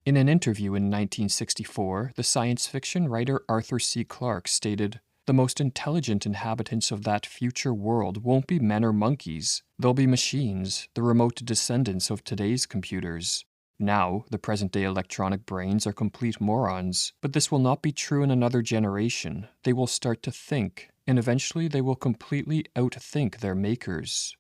In an interview in 1964, the science fiction writer Arthur C. Clarke stated, "The most intelligent inhabitants of that future world won't be men or monkeys. They'll be machines, the remote descendants of today's computers. Now, the present-day electronic brains are complete morons, but this will not be true in another generation. They will start to think, and eventually they will completely outthink their makers."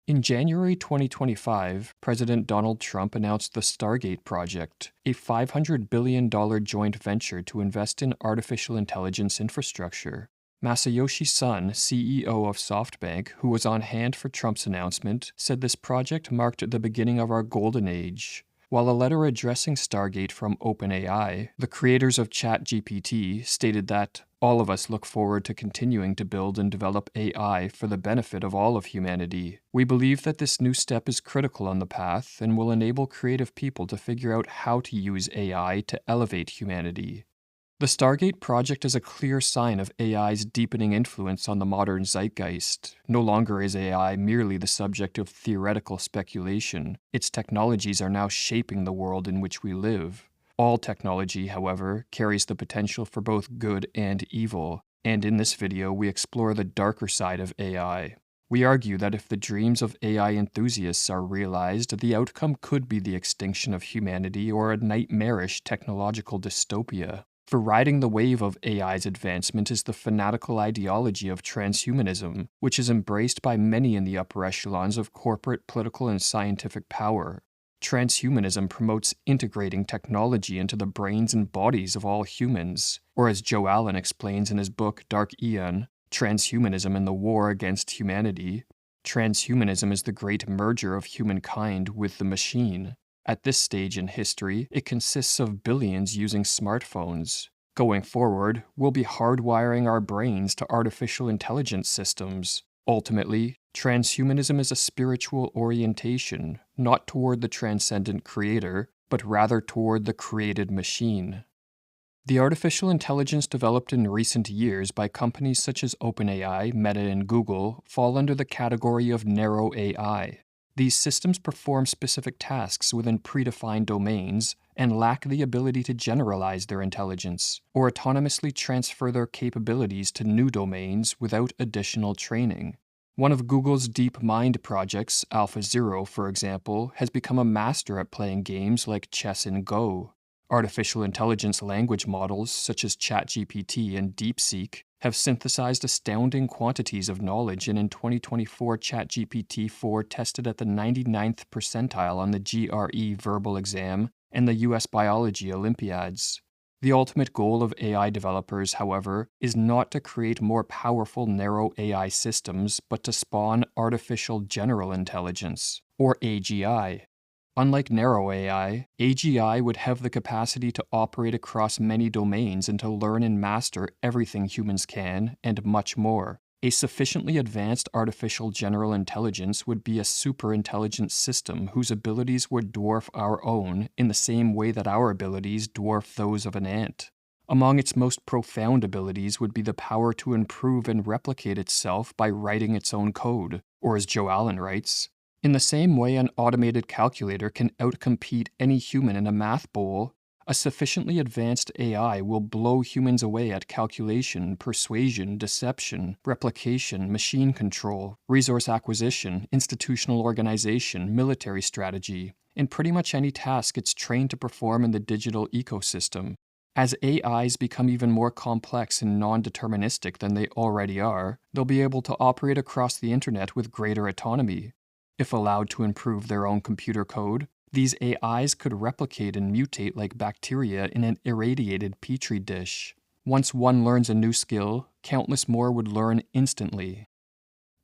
In January 2025, President Donald Trump announced the Stargate project, a $500 billion joint venture to invest in artificial intelligence infrastructure. Masayoshi Son, CEO of SoftBank, who was on hand for Trump's announcement, said this project marked the beginning of our golden age. While a letter addressing Stargate from OpenAI, the creators of ChatGPT, stated that, "All of us look forward to continuing to build and develop AI for the benefit of all of humanity. We believe that this new step is critical on the path and will enable creative people to figure out how to use AI to elevate humanity." The Stargate project is a clear sign of AI's deepening influence on the modern zeitgeist. No longer is AI merely the subject of theoretical speculation. Its technologies are now shaping the world in which we live. All technology, however, carries the potential for both good and evil, and in this video we explore the darker side of AI. We argue that if the dreams of AI enthusiasts are realized, the outcome could be the extinction of humanity or a nightmarish technological dystopia. For riding the wave of AI's advancement is the fanatical ideology of transhumanism, which is embraced by many in the upper echelons of corporate, political, and scientific power. Transhumanism promotes integrating technology into the brains and bodies of all humans, or as Joe Allen explains in his book Dark Aeon, Transhumanism and the War Against Humanity, transhumanism is the great merger of humankind with the machine. At this stage in history, it consists of billions using smartphones. Going forward, we'll be hardwiring our brains to artificial intelligence systems. Ultimately, transhumanism is a spiritual orientation, not toward the transcendent creator, but rather toward the created machine. The artificial intelligence developed in recent years by companies such as OpenAI, Meta, and Google fall under the category of narrow AI. These systems perform specific tasks within predefined domains and lack the ability to generalize their intelligence or autonomously transfer their capabilities to new domains without additional training. One of Google's DeepMind projects, AlphaZero, for example, has become a master at playing games like chess and Go. Artificial intelligence language models such as ChatGPT and DeepSeek have synthesized astounding quantities of knowledge, and in 2024 ChatGPT-4 tested at the 99th percentile on the GRE verbal exam and the US Biology Olympiads. The ultimate goal of AI developers, however, is not to create more powerful narrow AI systems, but to spawn artificial general intelligence, or AGI. Unlike narrow AI, AGI would have the capacity to operate across many domains and to learn and master everything humans can, and much more. A sufficiently advanced artificial general intelligence would be a superintelligent system whose abilities would dwarf our own in the same way that our abilities dwarf those of an ant. Among its most profound abilities would be the power to improve and replicate itself by writing its own code, or as Joe Allen writes, "In the same way an automated calculator can outcompete any human in a math bowl, a sufficiently advanced AI will blow humans away at calculation, persuasion, deception, replication, machine control, resource acquisition, institutional organization, military strategy, in pretty much any task it's trained to perform in the digital ecosystem. As AIs become even more complex and non-deterministic than they already are, they'll be able to operate across the internet with greater autonomy. If allowed to improve their own computer code, these AIs could replicate and mutate like bacteria in an irradiated petri dish. Once one learns a new skill, countless more would learn instantly.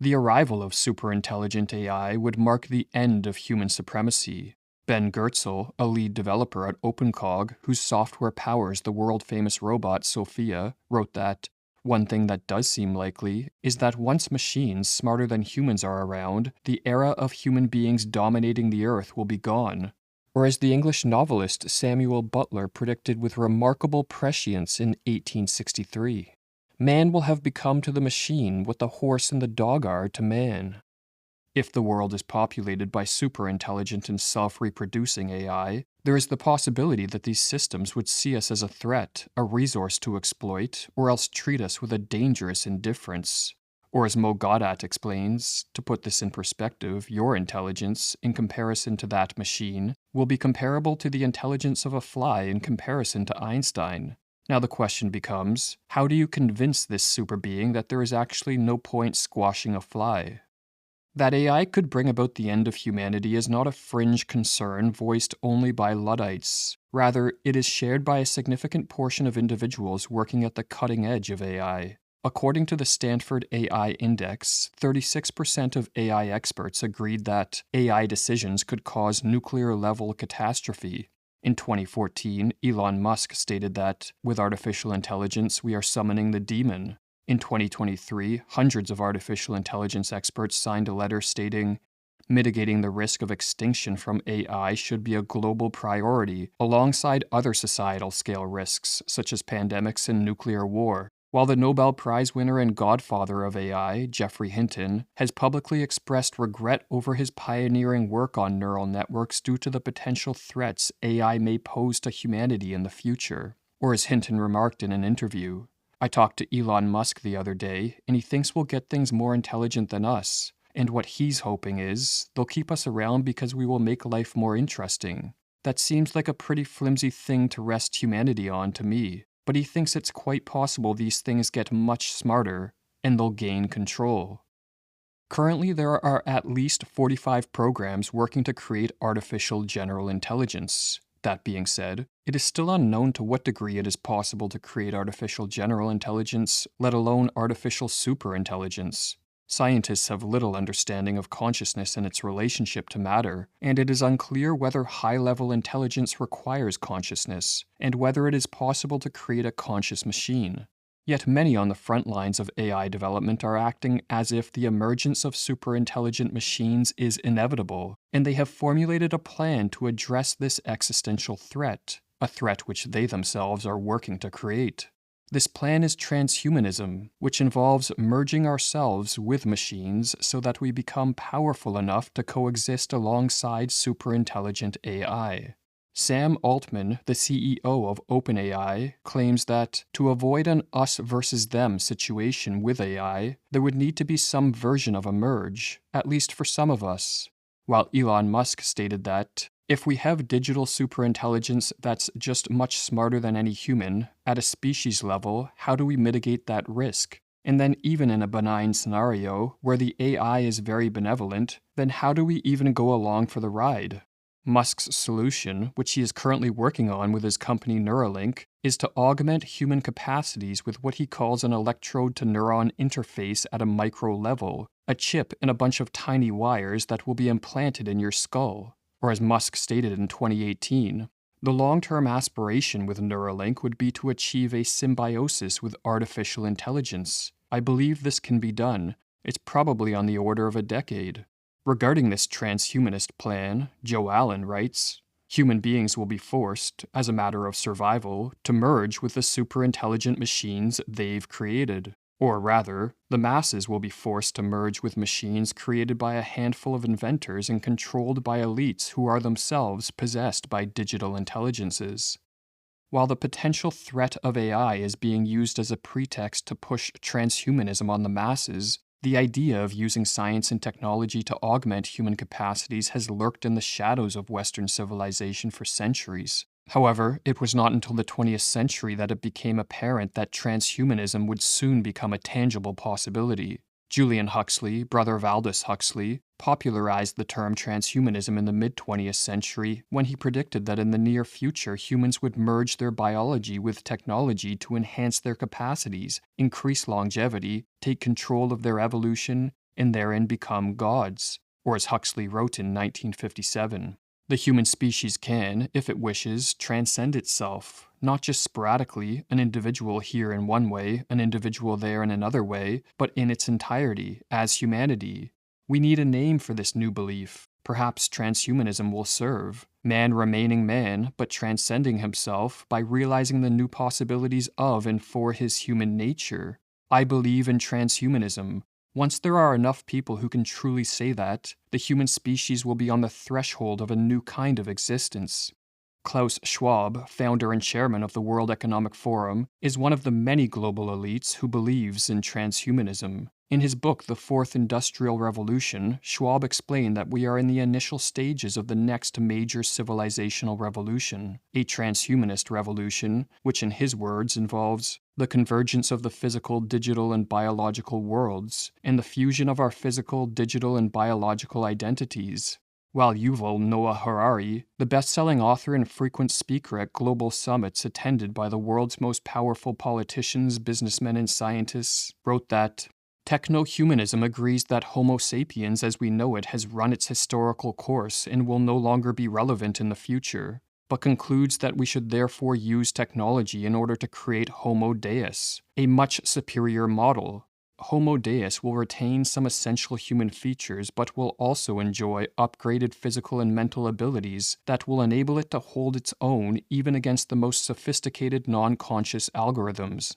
The arrival of superintelligent AI would mark the end of human supremacy. Ben Goertzel, a lead developer at OpenCog, whose software powers the world-famous robot Sophia, wrote that, "One thing that does seem likely is that once machines smarter than humans are around, the era of human beings dominating the earth will be gone." Or as the English novelist Samuel Butler predicted with remarkable prescience in 1863, "Man will have become to the machine what the horse and the dog are to man." If the world is populated by super-intelligent and self-reproducing AI, there is the possibility that these systems would see us as a threat, a resource to exploit, or else treat us with a dangerous indifference. Or as Mo Gaudat explains, to put this in perspective, your intelligence, in comparison to that machine, will be comparable to the intelligence of a fly in comparison to Einstein. Now the question becomes, how do you convince this super being that there is actually no point squashing a fly? That AI could bring about the end of humanity is not a fringe concern voiced only by Luddites. Rather, it is shared by a significant portion of individuals working at the cutting edge of AI. According to the Stanford AI Index, 36% of AI experts agreed that AI decisions could cause nuclear-level catastrophe. In 2014, Elon Musk stated that, with artificial intelligence, we are summoning the demon. In 2023, hundreds of artificial intelligence experts signed a letter stating, mitigating the risk of extinction from AI should be a global priority, alongside other societal scale risks, such as pandemics and nuclear war. While the Nobel Prize winner and godfather of AI, Geoffrey Hinton, has publicly expressed regret over his pioneering work on neural networks due to the potential threats AI may pose to humanity in the future. Or as Hinton remarked in an interview, I talked to Elon Musk the other day, and he thinks we'll get things more intelligent than us. And what he's hoping is, they'll keep us around because we will make life more interesting. That seems like a pretty flimsy thing to rest humanity on to me, but he thinks it's quite possible these things get much smarter, and they'll gain control. Currently, there are at least 45 programs working to create artificial general intelligence. That being said, it is still unknown to what degree it is possible to create artificial general intelligence, let alone artificial superintelligence. Scientists have little understanding of consciousness and its relationship to matter, and it is unclear whether high-level intelligence requires consciousness, and whether it is possible to create a conscious machine. Yet many on the front lines of AI development are acting as if the emergence of superintelligent machines is inevitable, and they have formulated a plan to address this existential threat, a threat which they themselves are working to create. This plan is transhumanism, which involves merging ourselves with machines so that we become powerful enough to coexist alongside superintelligent AI. Sam Altman, the CEO of OpenAI, claims that to avoid an us versus them situation with AI, there would need to be some version of a merge, at least for some of us. While Elon Musk stated that, if we have digital superintelligence that's just much smarter than any human, at a species level, how do we mitigate that risk? And then even in a benign scenario, where the AI is very benevolent, then how do we even go along for the ride? Musk's solution, which he is currently working on with his company Neuralink, is to augment human capacities with what he calls an electrode-to-neuron interface at a micro level, a chip and a bunch of tiny wires that will be implanted in your skull. Or as Musk stated in 2018, the long-term aspiration with Neuralink would be to achieve a symbiosis with artificial intelligence. I believe this can be done. It's probably on the order of a decade. Regarding this transhumanist plan, Joe Allen writes, human beings will be forced, as a matter of survival, to merge with the superintelligent machines they've created. Or rather, the masses will be forced to merge with machines created by a handful of inventors and controlled by elites who are themselves possessed by digital intelligences. While the potential threat of AI is being used as a pretext to push transhumanism on the masses, the idea of using science and technology to augment human capacities has lurked in the shadows of Western civilization for centuries. However, it was not until the 20th century that it became apparent that transhumanism would soon become a tangible possibility. Julian Huxley, brother of Aldous Huxley, popularized the term transhumanism in the mid-20th century when he predicted that in the near future humans would merge their biology with technology to enhance their capacities, increase longevity, take control of their evolution, and therein become gods. Or as Huxley wrote in 1957, the human species can, if it wishes, transcend itself, not just sporadically, an individual here in one way, an individual there in another way, but in its entirety, as humanity. We need a name for this new belief. Perhaps transhumanism will serve. Man remaining man, but transcending himself by realizing the new possibilities of and for his human nature. I believe in transhumanism. Once there are enough people who can truly say that, the human species will be on the threshold of a new kind of existence. Klaus Schwab, founder and chairman of the World Economic Forum, is one of the many global elites who believes in transhumanism. In his book, The Fourth Industrial Revolution, Schwab explained that we are in the initial stages of the next major civilizational revolution, a transhumanist revolution, which in his words involves the convergence of the physical, digital, and biological worlds, and the fusion of our physical, digital, and biological identities. While Yuval Noah Harari, the best-selling author and frequent speaker at global summits attended by the world's most powerful politicians, businessmen, and scientists, wrote that techno-humanism agrees that Homo sapiens as we know it has run its historical course and will no longer be relevant in the future, but concludes that we should therefore use technology in order to create Homo Deus, a much superior model. Homo Deus will retain some essential human features but will also enjoy upgraded physical and mental abilities that will enable it to hold its own even against the most sophisticated non-conscious algorithms.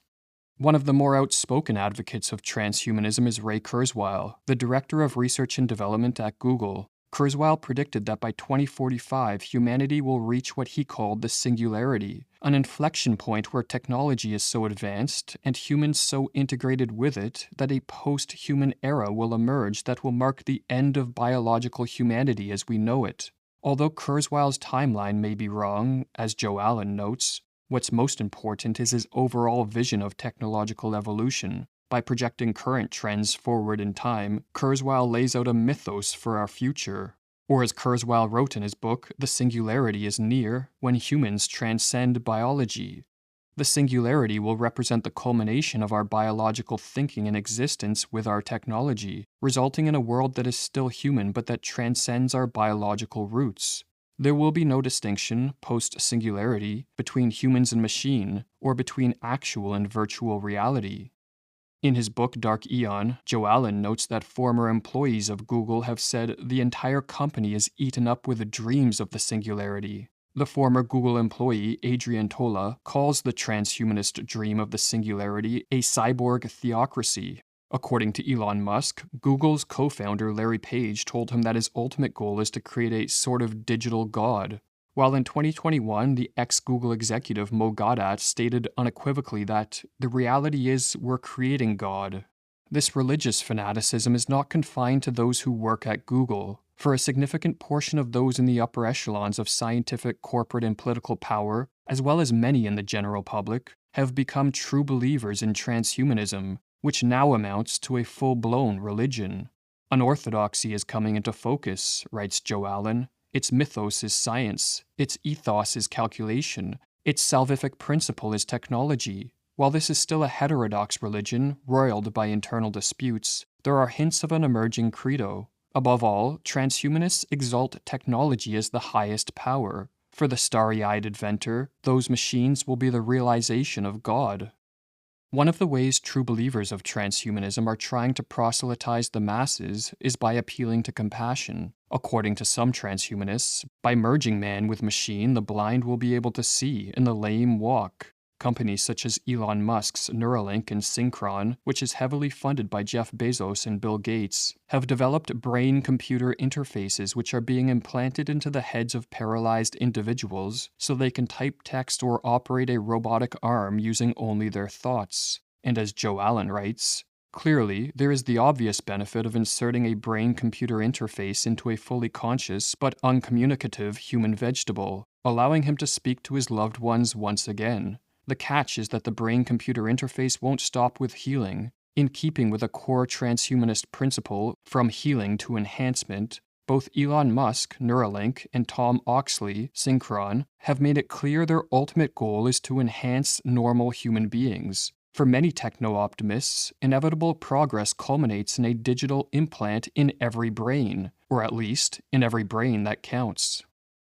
One of the more outspoken advocates of transhumanism is Ray Kurzweil, the director of research and development at Google. Kurzweil predicted that by 2045, humanity will reach what he called the singularity, an inflection point where technology is so advanced and humans so integrated with it that a post-human era will emerge that will mark the end of biological humanity as we know it. Although Kurzweil's timeline may be wrong, as Joe Allen notes, what's most important is his overall vision of technological evolution. By projecting current trends forward in time, Kurzweil lays out a mythos for our future. Or as Kurzweil wrote in his book, the singularity is near when humans transcend biology. The singularity will represent the culmination of our biological thinking and existence with our technology, resulting in a world that is still human but that transcends our biological roots. There will be no distinction, post-singularity, between humans and machine, or between actual and virtual reality. In his book Dark Aeon, Joe Allen notes that former employees of Google have said the entire company is eaten up with dreams of the singularity. The former Google employee, Adrian Tola, calls the transhumanist dream of the singularity a cyborg theocracy. According to Elon Musk, Google's co-founder Larry Page told him that his ultimate goal is to create a sort of digital god. While in 2021, the ex-Google executive Mo Gaudat stated unequivocally that the reality is we're creating God. This religious fanaticism is not confined to those who work at Google, for a significant portion of those in the upper echelons of scientific, corporate, and political power, as well as many in the general public, have become true believers in transhumanism, which now amounts to a full-blown religion. Unorthodoxy is coming into focus, writes Joe Allen. Its mythos is science, its ethos is calculation, its salvific principle is technology. While this is still a heterodox religion, roiled by internal disputes, there are hints of an emerging credo. Above all, transhumanists exalt technology as the highest power. For the starry-eyed inventor, those machines will be the realization of God. One of the ways true believers of transhumanism are trying to proselytize the masses is by appealing to compassion. According to some transhumanists, by merging man with machine, the blind will be able to see and the lame walk. Companies such as Elon Musk's Neuralink and Synchron, which is heavily funded by Jeff Bezos and Bill Gates, have developed brain-computer interfaces which are being implanted into the heads of paralyzed individuals so they can type text or operate a robotic arm using only their thoughts. And as Joe Allen writes, clearly, there is the obvious benefit of inserting a brain-computer interface into a fully conscious but uncommunicative human vegetable, allowing him to speak to his loved ones once again. The catch is that the brain-computer interface won't stop with healing. In keeping with a core transhumanist principle, from healing to enhancement, both Elon Musk, Neuralink, and Tom Oxley, Synchron, have made it clear their ultimate goal is to enhance normal human beings. For many techno-optimists, inevitable progress culminates in a digital implant in every brain, or at least, in every brain that counts.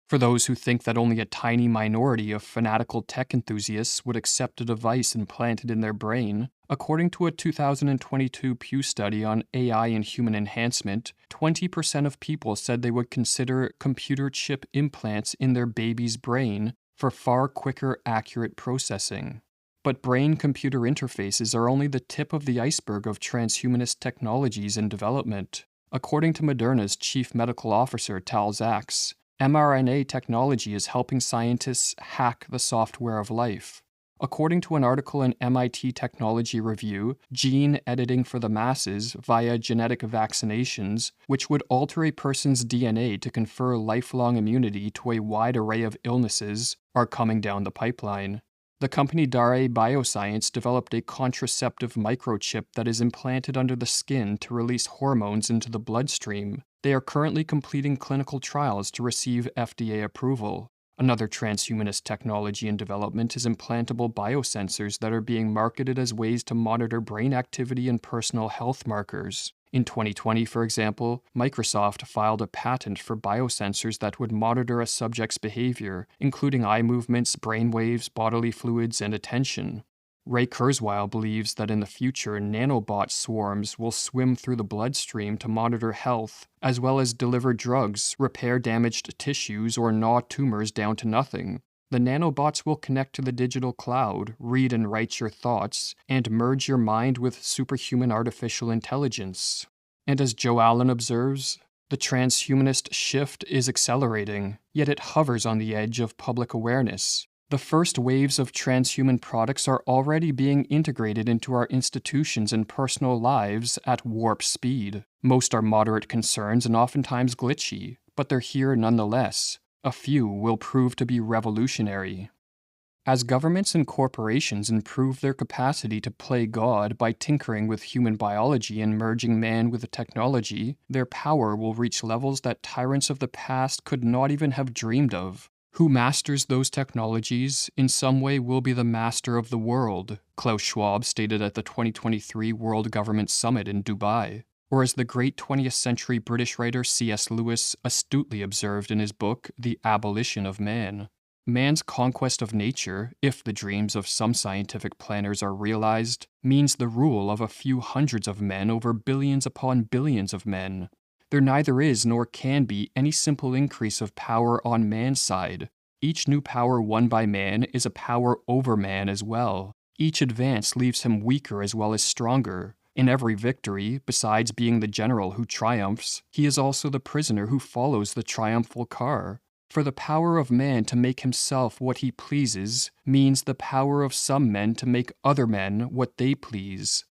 For those who think that only a tiny minority of fanatical tech enthusiasts would accept a device implanted in their brain, according to a 2022 Pew study on AI and human enhancement, 20% of people said they would consider computer chip implants in their baby's brain for far quicker, accurate processing. But brain-computer interfaces are only the tip of the iceberg of transhumanist technologies in development. According to Moderna's chief medical officer Tal Zaks, mRNA technology is helping scientists hack the software of life. According to an article in MIT Technology Review, gene editing for the masses via genetic vaccinations, which would alter a person's DNA to confer lifelong immunity to a wide array of illnesses, are coming down the pipeline. The company Daré Bioscience developed a contraceptive microchip that is implanted under the skin to release hormones into the bloodstream. They are currently completing clinical trials to receive FDA approval. Another transhumanist technology in development is implantable biosensors that are being marketed as ways to monitor brain activity and personal health markers. In 2020, for example, Microsoft filed a patent for biosensors that would monitor a subject's behavior, including eye movements, brain waves, bodily fluids, and attention. Ray Kurzweil believes that in the future, nanobot swarms will swim through the bloodstream to monitor health, as well as deliver drugs, repair damaged tissues, or gnaw tumors down to nothing. The nanobots will connect to the digital cloud, read and write your thoughts, and merge your mind with superhuman artificial intelligence. And as Joe Allen observes, the transhumanist shift is accelerating, yet it hovers on the edge of public awareness. The first waves of transhuman products are already being integrated into our institutions and personal lives at warp speed. Most are moderate concerns and oftentimes glitchy, but they're here nonetheless. A few will prove to be revolutionary. As governments and corporations improve their capacity to play God by tinkering with human biology and merging man with the technology, their power will reach levels that tyrants of the past could not even have dreamed of. Who masters those technologies in some way will be the master of the world, Klaus Schwab stated at the 2023 World Government Summit in Dubai. Or as the great 20th century British writer C.S. Lewis astutely observed in his book, The Abolition of Man. Man's conquest of nature, if the dreams of some scientific planners are realized, means the rule of a few hundreds of men over billions upon billions of men. There neither is nor can be any simple increase of power on man's side. Each new power won by man is a power over man as well. Each advance leaves him weaker as well as stronger. In every victory, besides being the general who triumphs, he is also the prisoner who follows the triumphal car. For the power of man to make himself what he pleases means the power of some men to make other men what they please.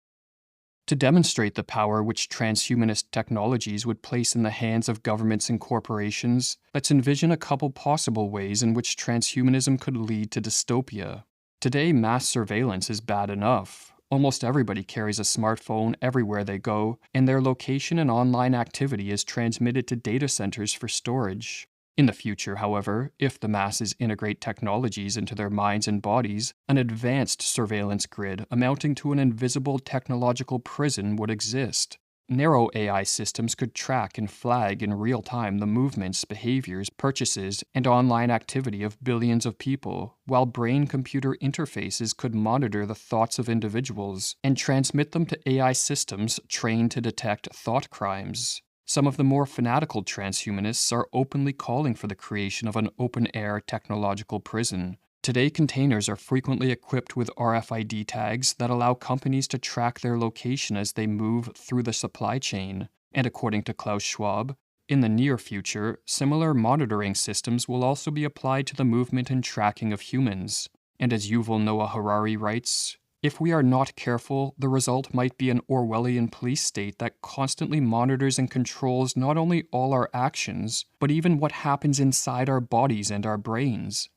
To demonstrate the power which transhumanist technologies would place in the hands of governments and corporations, let's envision a couple possible ways in which transhumanism could lead to dystopia. Today, mass surveillance is bad enough. Almost everybody carries a smartphone everywhere they go, and their location and online activity is transmitted to data centers for storage. In the future, however, if the masses integrate technologies into their minds and bodies, an advanced surveillance grid amounting to an invisible technological prison would exist. Narrow AI systems could track and flag in real time the movements, behaviors, purchases, and online activity of billions of people, while brain-computer interfaces could monitor the thoughts of individuals and transmit them to AI systems trained to detect thought crimes. Some of the more fanatical transhumanists are openly calling for the creation of an open-air technological prison. Today, containers are frequently equipped with RFID tags that allow companies to track their location as they move through the supply chain. And according to Klaus Schwab, in the near future, similar monitoring systems will also be applied to the movement and tracking of humans. And as Yuval Noah Harari writes, if we are not careful, the result might be an Orwellian police state that constantly monitors and controls not only all our actions, but even what happens inside our bodies and our brains.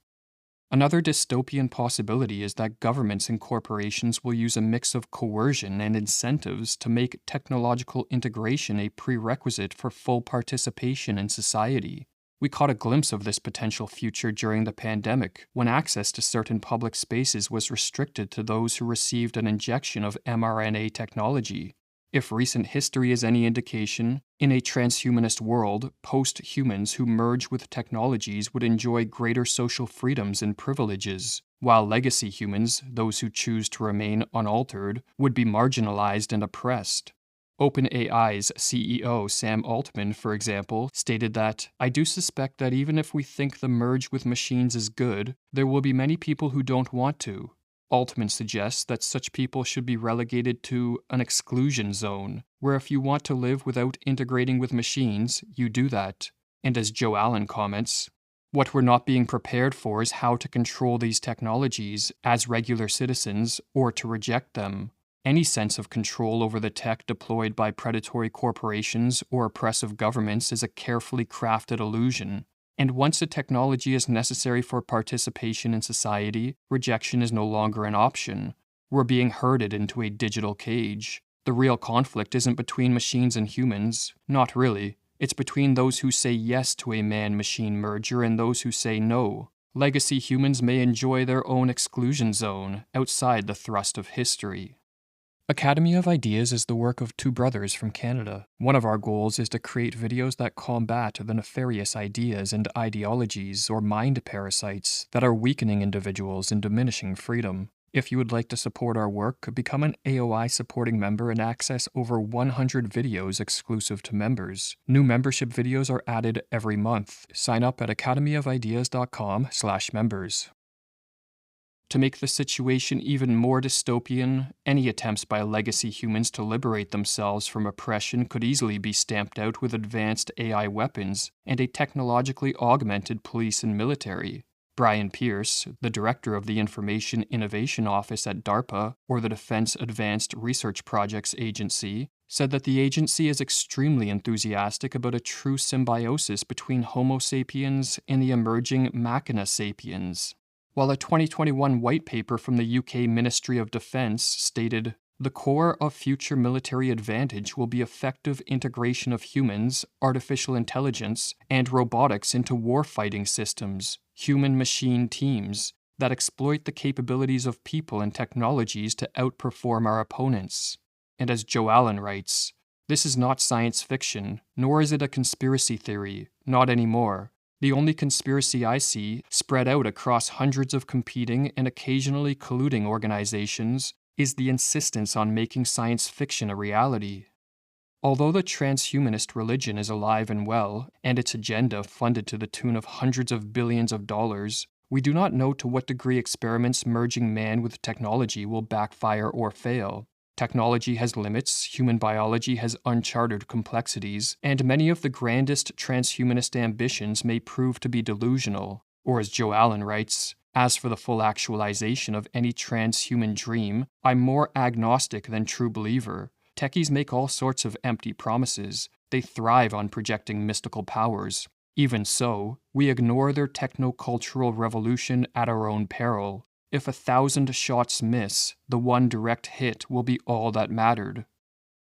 Another dystopian possibility is that governments and corporations will use a mix of coercion and incentives to make technological integration a prerequisite for full participation in society. We caught a glimpse of this potential future during the pandemic, when access to certain public spaces was restricted to those who received an injection of mRNA technology. If recent history is any indication, in a transhumanist world, post-humans who merge with technologies would enjoy greater social freedoms and privileges, while legacy humans, those who choose to remain unaltered, would be marginalized and oppressed. OpenAI's CEO Sam Altman, for example, stated that, "I do suspect that even if we think the merge with machines is good, there will be many people who don't want to. Altman suggests that such people should be relegated to an exclusion zone, where if you want to live without integrating with machines, you do that. And as Joe Allen comments, what we're not being prepared for is how to control these technologies as regular citizens or to reject them. Any sense of control over the tech deployed by predatory corporations or oppressive governments is a carefully crafted illusion. And once a technology is necessary for participation in society, rejection is no longer an option. We're being herded into a digital cage. The real conflict isn't between machines and humans. Not really. It's between those who say yes to a man-machine merger and those who say no. Legacy humans may enjoy their own exclusion zone, outside the thrust of history. Academy of Ideas is the work of two brothers from Canada. One of our goals is to create videos that combat the nefarious ideas and ideologies or mind parasites that are weakening individuals and diminishing freedom. If you would like to support our work, become an AOI supporting member and access over 100 videos exclusive to members. New membership videos are added every month. Sign up at academyofideas.com/members. To make the situation even more dystopian, any attempts by legacy humans to liberate themselves from oppression could easily be stamped out with advanced AI weapons and a technologically augmented police and military. Brian Pierce, the director of the Information Innovation Office at DARPA, or the Defense Advanced Research Projects Agency, said that the agency is extremely enthusiastic about a true symbiosis between Homo sapiens and the emerging Machina sapiens. While a 2021 white paper from the UK Ministry of Defence stated, "The core of future military advantage will be effective integration of humans, artificial intelligence, and robotics into warfighting systems, human-machine teams, that exploit the capabilities of people and technologies to outperform our opponents." And as Joe Allen writes, "This is not science fiction, nor is it a conspiracy theory, not anymore. The only conspiracy I see, spread out across hundreds of competing and occasionally colluding organizations, is the insistence on making science fiction a reality." Although the transhumanist religion is alive and well, and its agenda funded to the tune of hundreds of billions of dollars, we do not know to what degree experiments merging man with technology will backfire or fail. Technology has limits, human biology has uncharted complexities, and many of the grandest transhumanist ambitions may prove to be delusional. Or as Joe Allen writes, "As for the full actualization of any transhuman dream, I'm more agnostic than true believer. Techies make all sorts of empty promises. They thrive on projecting mystical powers. Even so, we ignore their techno-cultural revolution at our own peril. If 1,000 shots miss, the one direct hit will be all that mattered."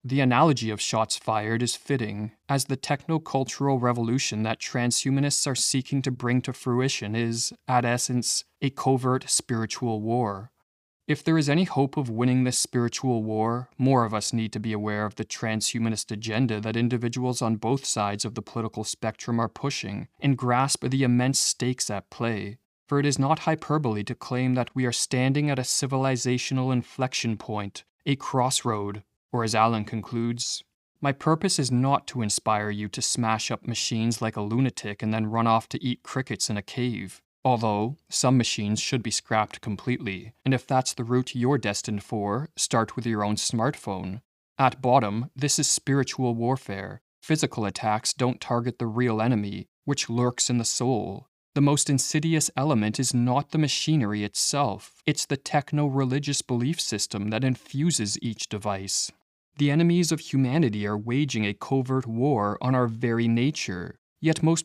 The analogy of shots fired is fitting, as the techno-cultural revolution that transhumanists are seeking to bring to fruition is, at essence, a covert spiritual war. If there is any hope of winning this spiritual war, more of us need to be aware of the transhumanist agenda that individuals on both sides of the political spectrum are pushing, and grasp the immense stakes at play. For it is not hyperbole to claim that we are standing at a civilizational inflection point, a crossroad, or as Allen concludes, "My purpose is not to inspire you to smash up machines like a lunatic and then run off to eat crickets in a cave. Although, some machines should be scrapped completely, and if that's the route you're destined for, start with your own smartphone. At bottom, this is spiritual warfare. Physical attacks don't target the real enemy, which lurks in the soul. The most insidious element is not the machinery itself, it's the techno-religious belief system that infuses each device. The enemies of humanity are waging a covert war on our very nature, yet most people